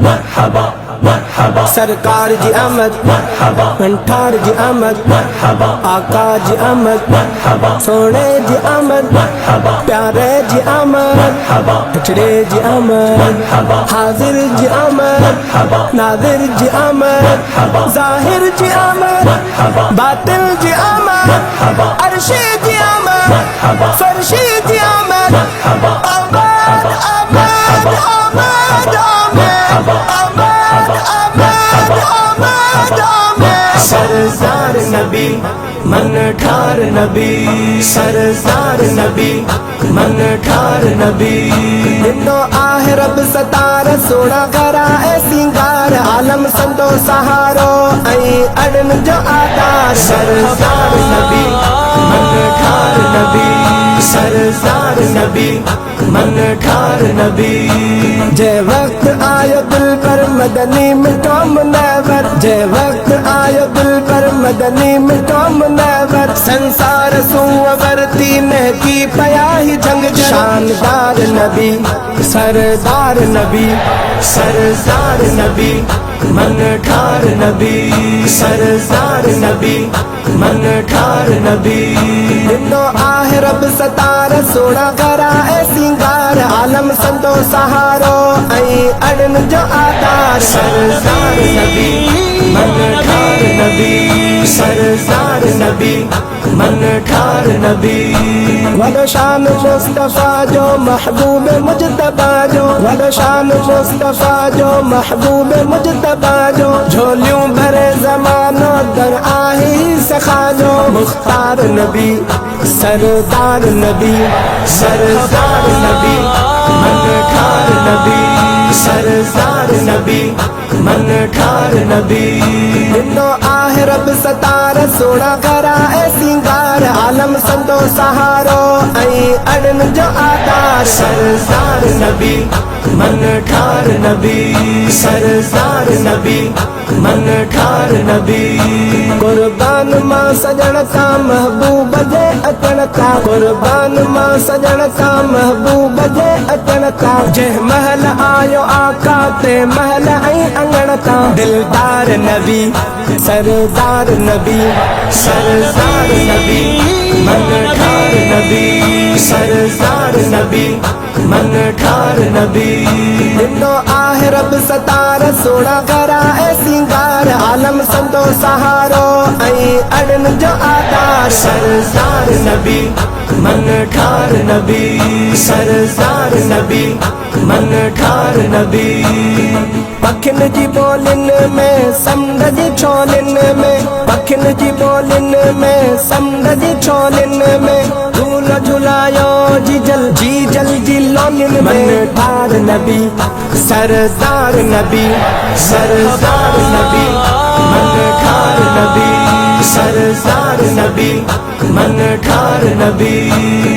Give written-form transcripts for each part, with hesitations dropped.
मरहबा मरहबा सरकार जी आमद मरहबा कंठार जी आमद मरहबा आका जी आमद मरहबा सोने जी आमद मरहबा प्यारे जी आमद मरहबा पिछड़े जी आमद मरहबा हाजिर जी आमद मरहबा नादिर जी आमद मरहबा जाहिर जी आमद मरहबा बातिल जी आमद मरहबा अर्शे जी आमद मरहबा फर्शे जी आमद मरहबा आमद आमद आमद सरदार नबी मन ठार नबी सरदार नबी मन ठार नबी दिनो आहे रब सतार सोना करा ए सिंगार आलम संतो सहारो ऐं अड़न जो आधार सरदार नबी मन ठार नबी सरदार नबी मन ठार नबी जय वक्त आयो दिल पर मदनी मिठो मुनव्वर जय वक्त आयो दिल पर मदनी मिठो मुनव्वर संसार सुवरती महकी पया ही जंग शानदार नबी सरदार नबी सरदार नबी मन ठार नबी सरदार नबी मन ठार नबी दिनो आहे रब सतार सोना करा ए सिंगार आलम संतो सहारो ऐं अड़न जो आधार सरदार नबी मन ठार नबी सरदार नबी मन ठार नबी वलो शान मुस्तफा जो महबूब मुजतबा जो वलो शान मुस्तफा जो महबूब मुजतबा जो झोलियों भरे जमानो दर आही सखा जो मुख्तार नबी सरदार नबी सरदार नबी मन ठार नबी सरदार नबी मन ठार नबी दिनो आहे रब सतार सोना करा ए सिंगार आलम संतो सहारो ऐं अड़न जो आधार सरदार नबी मन ठार नबी सरदार नबी मन ठार नबी कुर्बान मां सजण का महबूब जे अचण का कुर्बान मां सजण का महबूब जे अचण का जंहिं महल आयो आका ते महल ऐं अंगण का दिलदार नबी सरदार नबी सरदार नबी मन ठार नबी सरदार नबी मन ठार नबी दिनो आहे रब सतार सोना करा ए सिंगार आलम संतो सहारो ऐं अड़न जो आधार सरदार नबी मन ठार नबी सरदार नबी मन ठार नबी पखिन जी बोलिन में समुंड जी छोलिन में पखिन जी बोलिन में समुंड जी छोलिन में झूल झुलायो जी जल जी लोलिन में ठार नबी सरदार नबी सरदार नबी मन ठार नबी सरदार नबी मन ठार नबी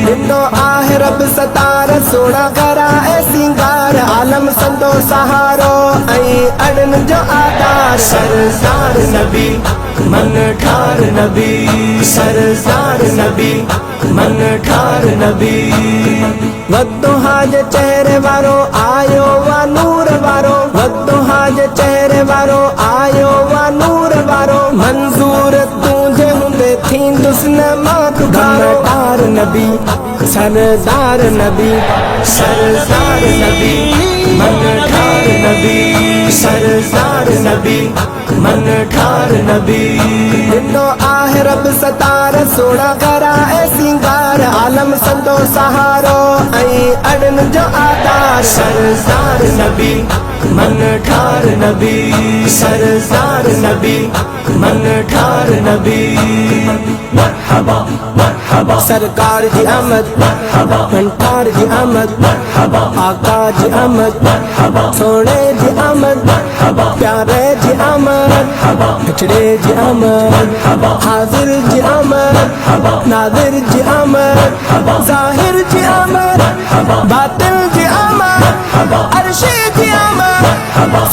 दिनो आहे रब सतार सोना करा ए सिंगार आलम संतो सहारो ऐं अड़न जो आधार सरदार नबी मन ठार नबी सरदार नबी मन ठार नबी वद्दुहा जे चेहरे वारो आयो वा नूर वारो वद्दुहा जे चेहरे वारो आयो वा नूर वारो मंजूर तुझे हुंदे थींदुस न मात खारो ठार नबी सरदार नबी सरदार नबी मन ठार नबी सरदार नबी मन ठार नबी दिनो आहे रब सतार सोना करा ए सिंगार आलम संतो सहारो ऐं अड़न जो आधार सरदार नबी मन ठार नबी सरदार नबी मन ठार नबी मरहबा मरहबा सरकार जी आमद मरहबा कंठार जी आमद मरहबा आका जी आमद मरहबा सोने जी आमद मरहबा प्यारे जी आमद मरहबा पिछड़े जी आमद मरहबा हाजिर जी आमद मरहबा नादिर जी आमद मरहबा जाहिर जी आमद मरहबा बातिल जी आमद मरहबा अर्शे जी आमद मरहबा